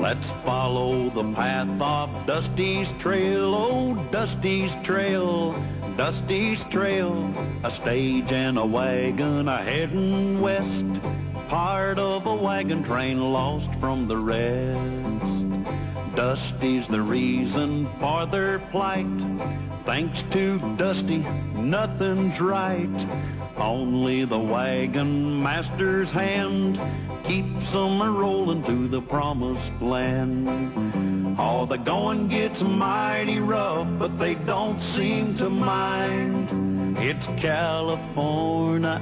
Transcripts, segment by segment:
Let's follow the path of Dusty's trail, oh, Dusty's trail, Dusty's trail. A stage and a wagon a-heading west, part of a wagon train lost from the rest. Dusty's the reason for their plight. Thanks to Dusty, nothing's right. Only the wagon master's hand keeps 'em a-rolling to the promised land. Oh, the going gets mighty rough, but they don't seem to mind. It's California,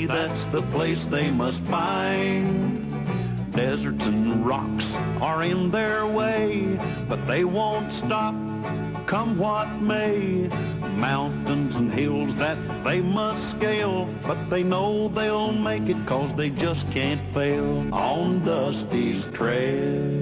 that's the place they must find. Deserts and rocks are in their way, but they won't stop, come what may. Mountains and hills that they must scale, but they know they'll make it 'cause they just can't fail on Dusty's trail.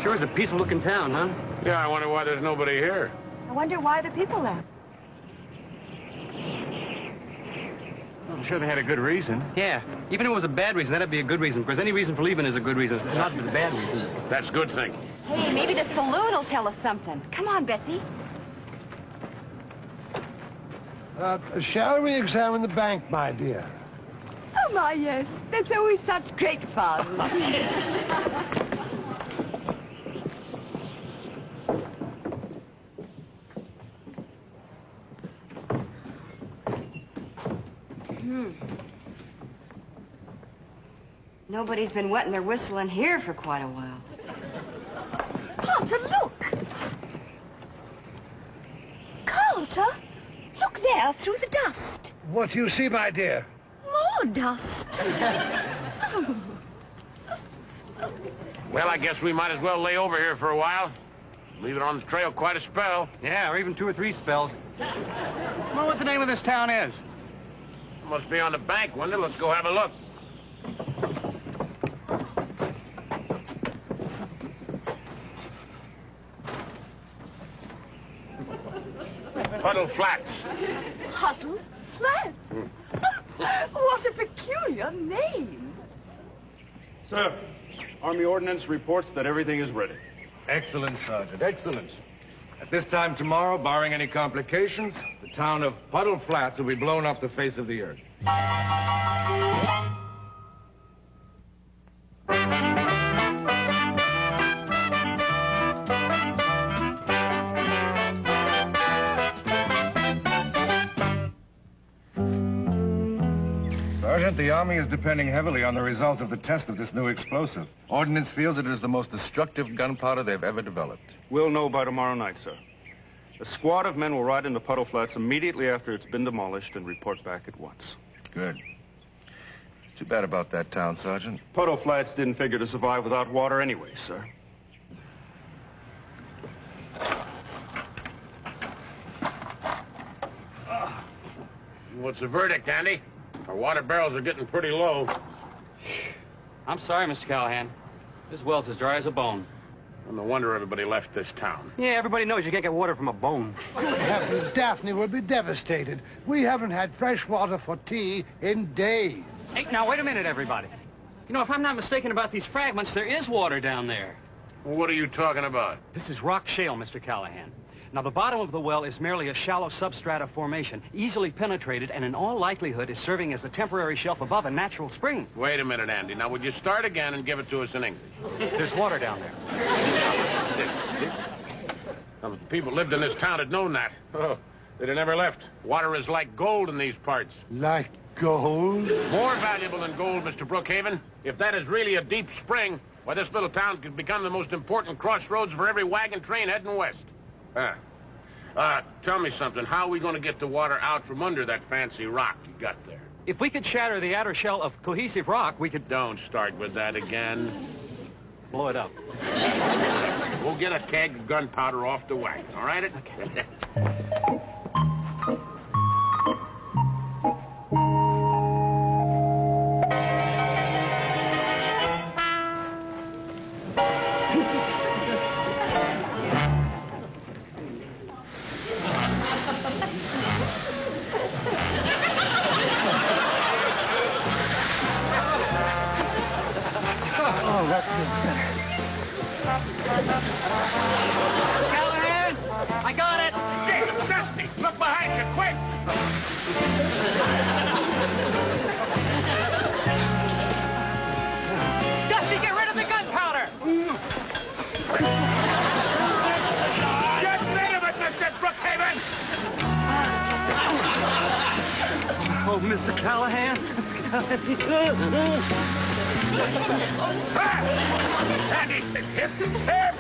Sure is a peaceful-looking town, huh? Yeah, I wonder why there's nobody here. I wonder why the people left. Well, I'm sure they had a good reason. Yeah, even if it was a bad reason, that'd be a good reason, because any reason for leaving is a good reason, not a bad reason. That's good thinking. Hey, maybe the saloon will tell us something. Come on, Betsy. Shall we examine the bank, my dear? Oh, my, yes. That's always such great fun. Nobody's been wetting their whistle in here for quite a while. Carter, look! Carter, look there through the dust. What do you see, my dear? More dust. Well, I guess we might as well lay over here for a while. Leave it on the trail quite a spell. Yeah, or even 2 or 3 spells. I wonder what the name of this town is. Must be on the bank, wouldn't it? Let's go have a look. Puddle Flats. Puddle Flats? What a peculiar name. Sir, Army Ordnance reports that everything is ready. Excellent, Sergeant, excellent. At this time tomorrow, barring any complications, the town of Puddle Flats will be blown off the face of the earth. Sergeant, the Army is depending heavily on the results of the test of this new explosive. Ordnance feels that it is the most destructive gunpowder they've ever developed. We'll know by tomorrow night, sir. A squad of men will ride into Puddle Flats immediately after it's been demolished and report back at once. Good. It's too bad about that town, Sergeant. Puddle Flats didn't figure to survive without water anyway, sir. What's the verdict, Andy? Our water barrels are getting pretty low. I'm sorry, Mr. Callahan. This well's as dry as a bone. No wonder everybody left this town. Yeah, everybody knows you can't get water from a bone. Daphne will be devastated. We haven't had fresh water for tea in days. Hey, now, wait a minute, everybody. You know, if I'm not mistaken about these fragments, there is water down there. Well, what are you talking about? This is rock shale, Mr. Callahan. Now, the bottom of the well is merely a shallow substrata formation, easily penetrated, and in all likelihood is serving as a temporary shelf above a natural spring. Wait a minute, Andy. Now, would you start again and give it to us in English? There's water down there. Now, if the people lived in this town had known that, oh, they'd have never left. Water is like gold in these parts. Like gold? More valuable than gold, Mr. Brookhaven. If that is really a deep spring, why, this little town could become the most important crossroads for every wagon train heading west. Tell me something. How are we going to get the water out from under that fancy rock you got there? If we could shatter the outer shell of cohesive rock, we could... Don't start with that again. Blow it up. We'll get a keg of gunpowder off the wagon, all right? Okay. Callahan! I got it! Hey, Dusty, look behind you, quick! Dusty, get rid of the gunpowder! Get rid of it, Mr. Brookhaven! Oh, Mr. Callahan. Andy, hip, hip!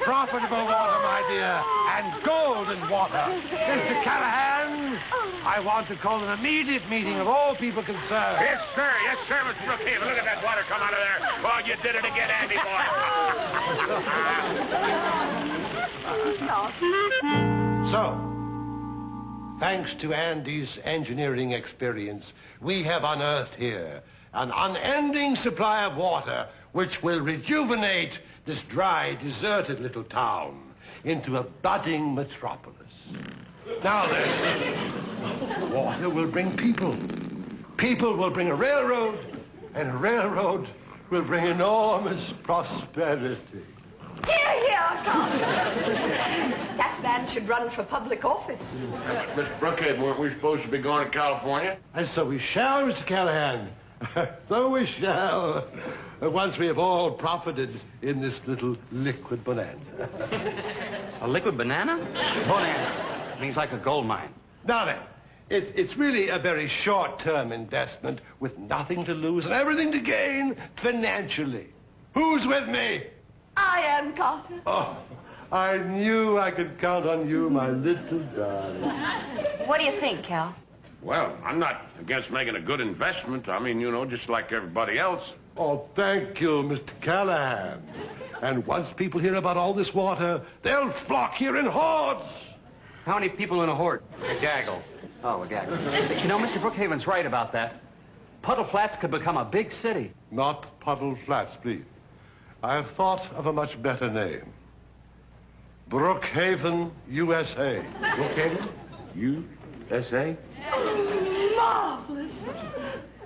Profitable water, my dear, and golden water. Mr. Callahan, I want to call an immediate meeting of all people concerned. Yes, sir, Mr. Brookhaven. Look at that water come out of there. Oh, you did it again, Andy, boy. So, thanks to Andy's engineering experience, we have unearthed here an unending supply of water which will rejuvenate this dry, deserted little town into a budding metropolis. Now then, water will bring people. People will bring a railroad, and a railroad will bring enormous prosperity. Here, here, Carter. That man should run for public office. Mr. Brookhaven, weren't we supposed to be going to California? And so we shall, Mr. Callahan. So we shall, once we have all profited in this little liquid bonanza. A liquid banana? Bonanza. Means like a gold mine. Now then, it's really a very short-term investment with nothing to lose and everything to gain financially. Who's with me? I am, Carter. Oh, I knew I could count on you, my little darling. What do you think, Cal? Well, I'm not against making a good investment. I mean, you know, just like everybody else. Oh, thank you, Mr. Callahan. And once people hear about all this water, they'll flock here in hordes. How many people in a horde? A gaggle. Oh, a gaggle. You know, Mr. Brookhaven's right about that. Puddle Flats could become a big city. Not Puddle Flats, please. I have thought of a much better name. Brookhaven, USA. Brookhaven? USA? Marvelous.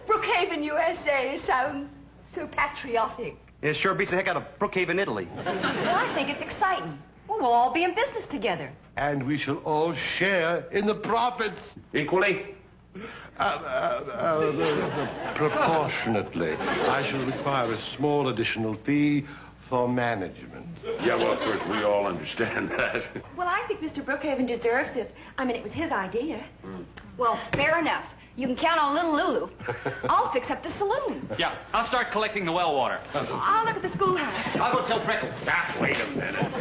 Brookhaven, USA sounds so patriotic. It sure beats the heck out of Brookhaven, Italy. Well, I think it's exciting. Well, we'll all be in business together. And we shall all share in the profits. Equally? Proportionately. I shall require a small additional fee for management. Yeah, well, of course, we all understand that. Well, I think Mr. Brookhaven deserves it. I mean, it was his idea. Well, fair enough. You can count on little Lulu. I'll fix up the saloon. Yeah, I'll start collecting the well water. I'll look at the schoolhouse. I'll go tell Freckles. Wait a minute.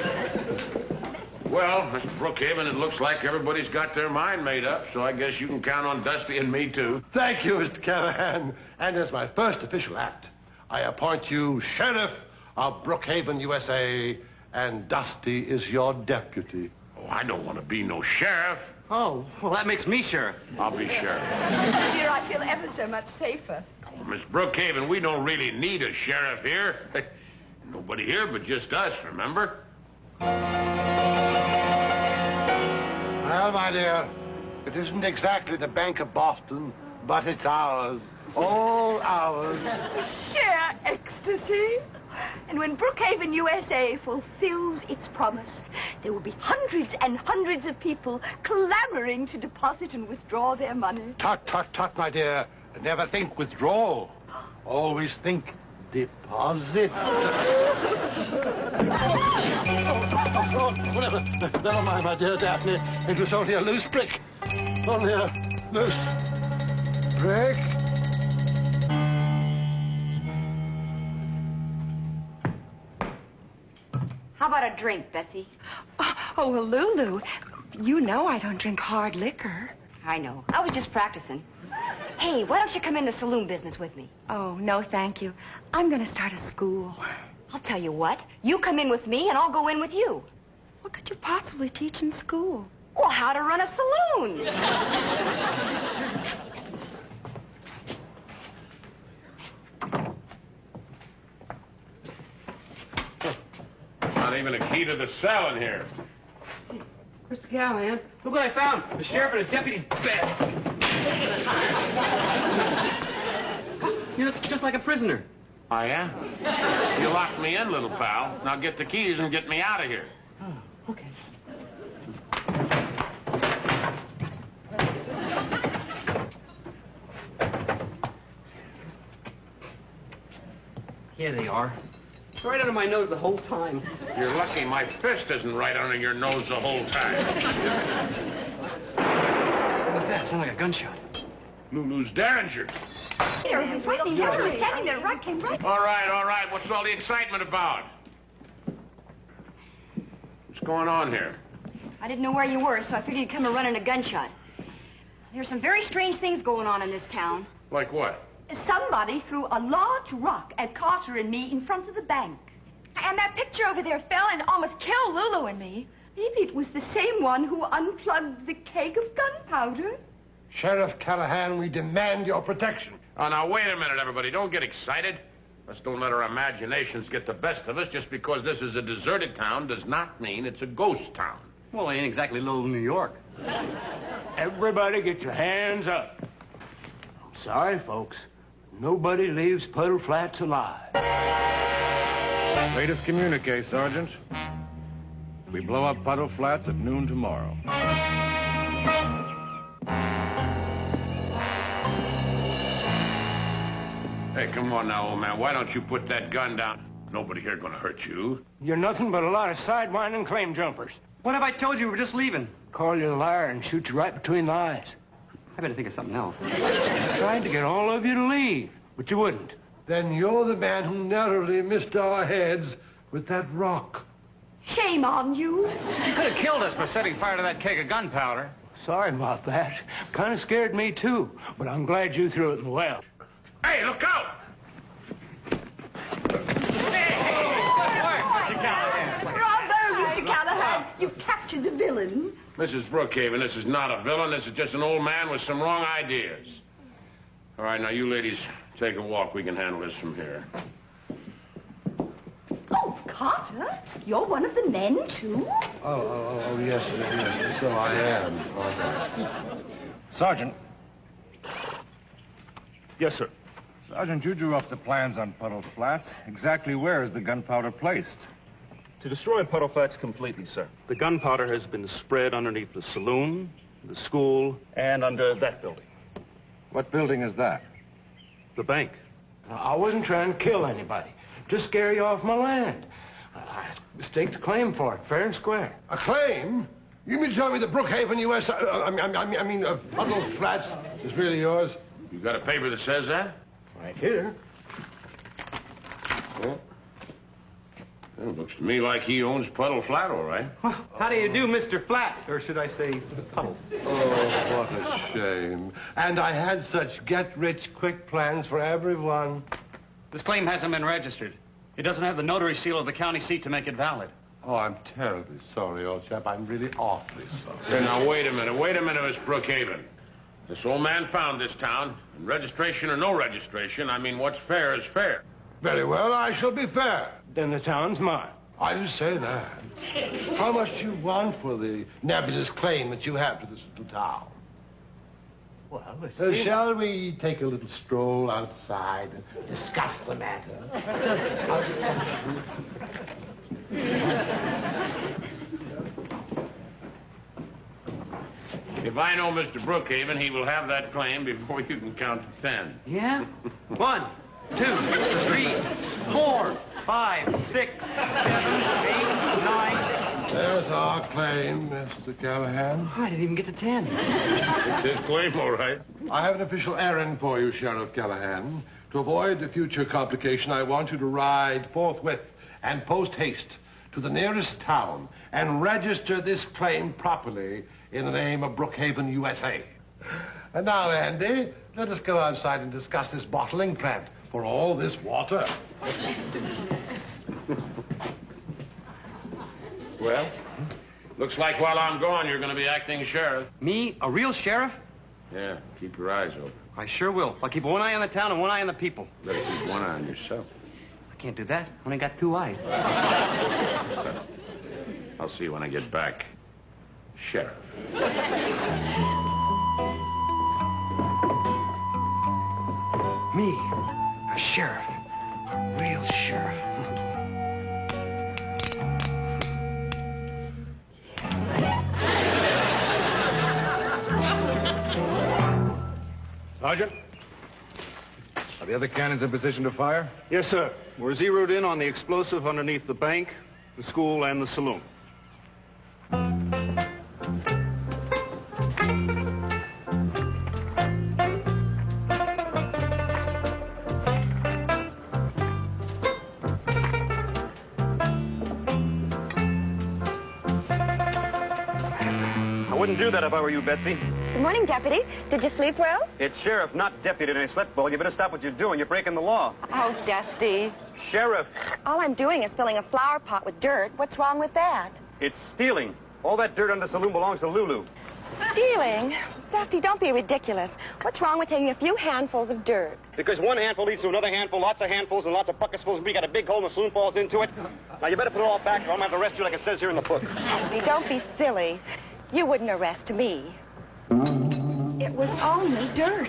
Well, Mr. Brookhaven, it looks like everybody's got their mind made up, so I guess you can count on Dusty and me, too. Thank you, Mr. Callahan. And as my first official act, I appoint you Sheriff of Brookhaven, USA, and Dusty is your deputy. Oh, I don't want to be no sheriff. Oh, well, that makes me sheriff. I'll be sheriff. Dear, I feel ever so much safer. Oh, Miss Brookhaven, we don't really need a sheriff here. Nobody here but just us, remember? Well, my dear, it isn't exactly the Bank of Boston, but it's ours. All ours. Sheer ecstasy. And when Brookhaven, USA fulfills its promise, there will be hundreds and hundreds of people clamoring to deposit and withdraw their money. Tut, tut, tut, my dear. Never think withdrawal. Always think deposit. Never mind, my dear Daphne. It was only a loose brick. Only a loose brick. How about a drink, Betsy? Oh, well, Lulu, you know I don't drink hard liquor. I know. I was just practicing. Hey, why don't you come in the saloon business with me? Oh, no, thank you. I'm going to start a school. I'll tell you what. You come in with me, and I'll go in with you. What could you possibly teach in school? Well, how to run a saloon. Not even a key to the cell in here. Mr. Callahan, look what I found. The sheriff and his deputy's bed. You look just like a prisoner. Oh, yeah? You locked me in, little pal. Now get the keys and get me out of here. Oh, okay. Here they are. It's right under my nose the whole time. You're lucky my fist isn't right under your nose the whole time. What's that? It sounded like a gunshot. Lulu's Derringer. Peter, right in here. You were standing there. Right came right. All right. What's all the excitement about? What's going on here? I didn't know where you were, so I figured you'd come and run in a gunshot. There's some very strange things going on in this town. Like what? Somebody threw a large rock at Carter and me in front of the bank. And that picture over there fell and almost killed Lulu and me. Maybe it was the same one who unplugged the keg of gunpowder. Sheriff Callahan, we demand your protection. Oh, now, wait a minute, everybody. Don't get excited. Let's don't let our imaginations get the best of us. Just because this is a deserted town does not mean it's a ghost town. Well, it ain't exactly little New York. Everybody get your hands up. I'm sorry, folks. Nobody leaves Puddle Flats alive. Latest communique, Sergeant. We blow up Puddle Flats at noon tomorrow. Hey, come on now, old man. Why don't you put that gun down? Nobody here gonna hurt you. You're nothing but a lot of sidewinding claim jumpers. What have I told you? We're just leaving. Call you a liar and shoot you right between the eyes. I better think of something else. I tried to get all of you to leave, but you wouldn't. Then you're the man who narrowly missed our heads with that rock. Shame on you. You could have killed us by setting fire to that keg of gunpowder. Sorry about that. Kind of scared me, too. But I'm glad you threw it in the well. Hey, look out! Bravo, Mr. Callahan. You've captured the villain. Mrs. Brookhaven, this is not a villain. This is just an old man with some wrong ideas. All right, now, you ladies, take a walk. We can handle this from here. Oh, Carter, you're one of the men, too? Oh, yes, so I am. Sergeant. Yes, sir. Sergeant, you drew up the plans on Puddle Flats. Exactly where is the gunpowder placed? To destroy Puddle Flats completely, sir. The gunpowder has been spread underneath the saloon, the school, and under that building. What building is that? The bank. I wasn't trying to kill anybody. Just scare you off my land. I staked a claim for it, fair and square. A claim? You mean to tell me that Brookhaven, U.S. Puddle Flats is really yours? You got a paper that says that? Right here. Well, it looks to me like he owns Puddle Flat, all right. Well, how do you do, Mr. Flat? Or should I say, Puddles? Oh, what a shame. And I had such get-rich-quick plans for everyone. This claim hasn't been registered. It doesn't have the notary seal of the county seat to make it valid. Oh, I'm terribly sorry, old chap. I'm really awfully sorry. Hey, now, wait a minute, Miss Brookhaven. This old man found this town, and registration or no registration, I mean, what's fair is fair. Very well, I shall be fair. Then the town's mine. I didn't say that. How much do you want for the nebulous claim that you have to this little town? Well, let's see. Shall we take a little stroll outside and discuss the matter? If I know Mr. Brookhaven, he will have that claim before you can count to 10. Yeah? 1, 2, 3, 4, 5, 6, 7, 8, 9. There's our claim, Mr. Callahan. I didn't even get to 10. It's his claim, all right. I have an official errand for you, Sheriff Callahan. To avoid a future complication, I want you to ride forthwith and post-haste to the nearest town and register this claim properly in the name of Brookhaven, USA. And now, Andy, let us go outside and discuss this bottling plant for all this water. Well, looks like while I'm gone, you're going to be acting sheriff. Me? A real sheriff? Yeah, keep your eyes open. I sure will. I'll keep one eye on the town and one eye on the people. Better keep one eye on yourself. I can't do that. I only got 2 eyes. I'll see you when I get back. Sheriff. Me, a sheriff. A real sheriff. Sergeant? Are the other cannons in position to fire? Yes, sir. We're zeroed in on the explosive underneath the bank, the school, and the saloon. I wouldn't do that if I were you, Betsy. Good morning, Deputy. Did you sleep well? It's sheriff, not deputy, and I slept well. You better stop what you're doing. You're breaking the law. Oh, Dusty. Sheriff, All I'm doing is filling a flower pot with dirt. What's wrong with that? it's stealing. All that dirt on the saloon belongs to Lulu. Stealing? Dusty, don't be ridiculous. What's wrong with taking a few handfuls of dirt? Because one handful leads to another handful, lots of handfuls, and lots of bucketsfuls. We got a big hole and the saloon falls into it. Now, you better put it all back, or I'm going to have to arrest you like it says here in the book. Dusty, don't be silly. You wouldn't arrest me. It was only dirt.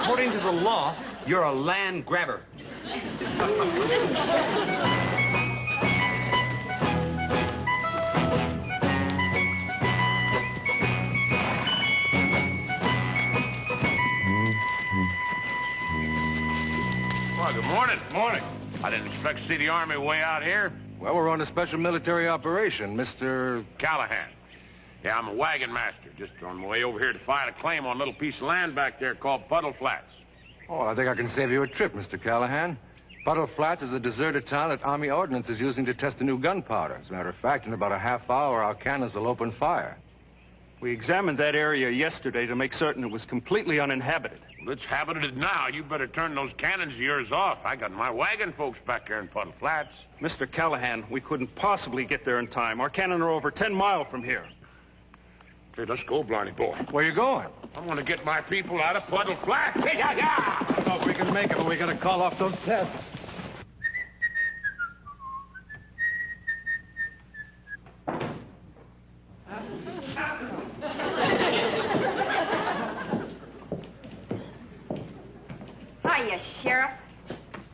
According to the law, you're a land grabber. Well, good morning. Morning. I didn't expect to see the Army way out here. Well, we're on a special military operation, Mr. Callahan. Yeah, I'm a wagon master. Just on my way over here to file a claim on a little piece of land back there called Puddle Flats. Oh, I think I can save you a trip, Mr. Callahan. Puddle Flats is a deserted town that Army Ordnance is using to test a new gunpowder. As a matter of fact, in about a half hour, our cannons will open fire. We examined that area yesterday to make certain it was completely uninhabited. Well, it's habited now. You better turn those cannons of yours off. I got my wagon folks back there in Puddle Flats. Mr. Callahan, we couldn't possibly get there in time. Our cannon are over 10 miles from here. Hey, let's go, Blarney boy. Where you going? I'm going to get my people out of Puddle Flats. Hey, yeah, yeah! I don't know if we can make it, but we got to call off those tests. Hiya, Sheriff.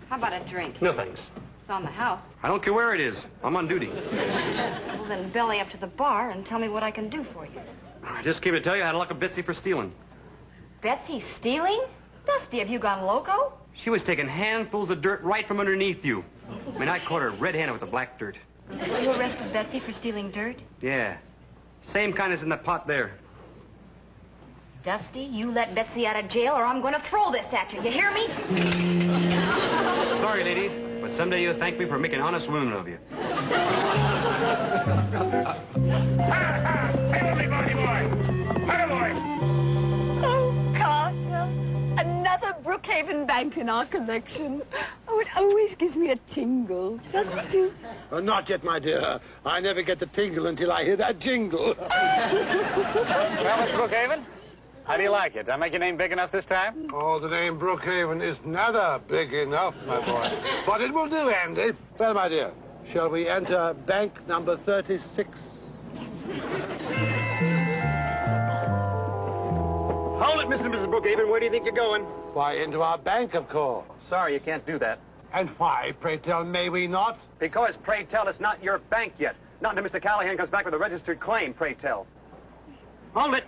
How about a drink? No, thanks. It's on the house. I don't care where it is. I'm on duty. Well, then belly up to the bar and tell me what I can do for you. I just came to tell you I had luck of Betsy for stealing. Betsy stealing? Dusty, have you gone loco? She was taking handfuls of dirt right from underneath you. I mean, I caught her red-handed with the black dirt. You arrested Betsy for stealing dirt? Yeah. Same kind as in the pot there. Dusty, you let Betsy out of jail or I'm going to throw this at you. You hear me? Sorry, ladies, but someday you'll thank me for making honest women of you. Hey, everybody, boy! Hey, boy! Oh, Castle, another Brookhaven bank in our collection. Oh, it always gives me a tingle, doesn't it? Not yet, my dear. I never get the tingle until I hear that jingle. Well, Miss Brookhaven, how do you like it? Did I make your name big enough this time? Oh, the name Brookhaven is never big enough, my boy. But it will do, Andy. Well, my dear, shall we enter bank number 36? Hold it, Mr. and Mrs. Brookhaven. Where do you think you're going? Why, into our bank, of course. Sorry, you can't do that. And why, pray tell, may we not? Because, pray tell, it's not your bank yet. Not until Mr. Callahan comes back with a registered claim, pray tell. Hold it.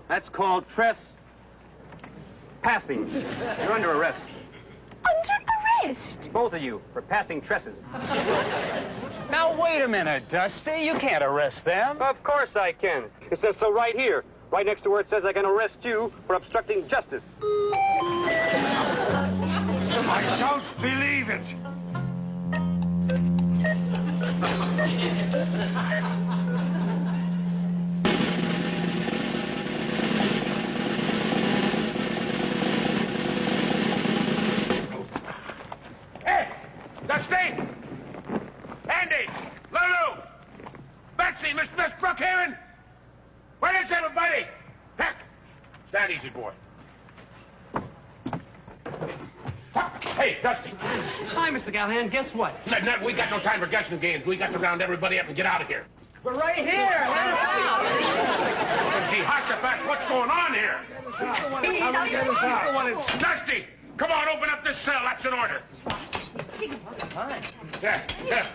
That's called trespassing. You're under arrest. Under arrest? Both of you, for passing tresses. Now, wait a minute, Dusty. You can't arrest them. Of course I can. It says so right here. Right next to where it says I can arrest you for obstructing justice. I don't believe it. Stand easy, boy. Hey, Dusty. Hi, Mr. Callahan. Guess what? Ned, we got no time for guessing games. We got to round everybody up and get out of here. We're right here. Let us out. Jehoshaphat, what's going on here? Dusty, come on, open up this cell. That's an order. Yeah.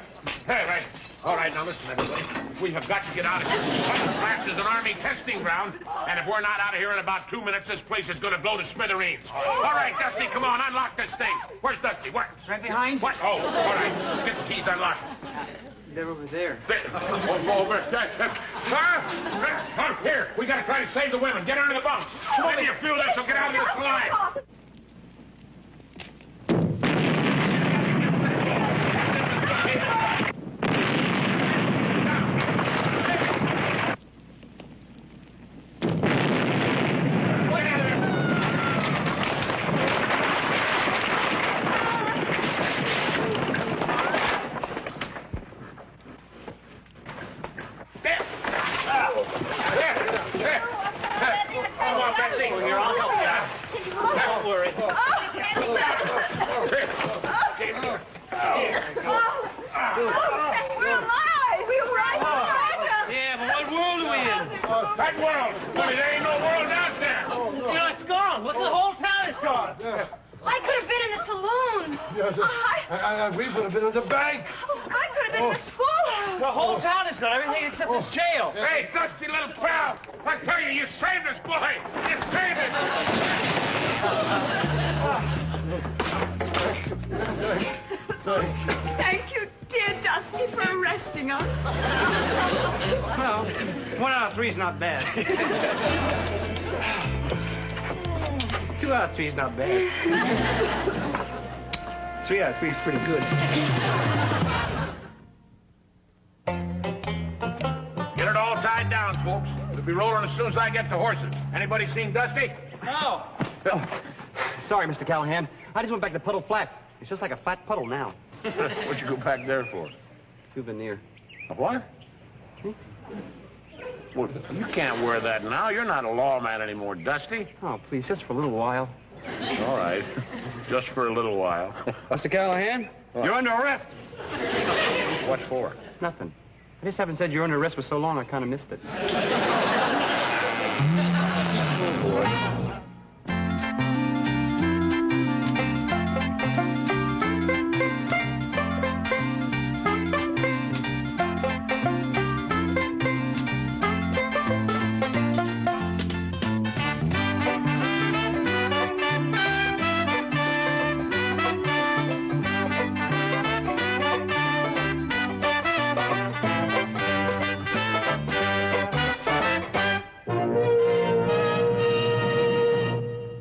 Hey, right. All right, now listen, everybody. We have got to get out of here. Puddle Flats is an Army testing ground, and if we're not out of here in about 2 minutes, this place is going to blow to smithereens. All right, Dusty, come on, unlock this thing. Where's Dusty? What? Right behind you. What? Oh, all right. Let's get the keys unlocked. They're over there. Over. Huh? Here, we got to try to save the women. Get under the bunks. Maybe you feel this, so get out of this alive. That world! Only there ain't no world out there! You know, it's gone. Look, the whole town is gone. I could have been in the saloon. We could have been in the bank. I could have been in the school. The whole town is gone. Everything except this jail. Hey, Dusty little pal! I tell you, you saved us, boy! You saved us! Thank you, dear Dusty, for arresting us. Well, 1 out of 3 is not bad. 2 out of 3 is not bad. 3 out of 3 is pretty good. Get it all tied down, folks. We'll be rolling as soon as I get the horses. Anybody seen Dusty? No. Oh, sorry, Mr. Callahan. I just went back to Puddle Flats. It's just like a flat puddle now. What'd you go back there for? Souvenir. A what? Well, you can't wear that now. You're not a lawman anymore, Dusty. Oh, please, just for a little while. All right. Just for a little while. Mr. Callahan, you're under arrest. What for? Nothing. I just haven't said you're under arrest for so long, I kind of missed it.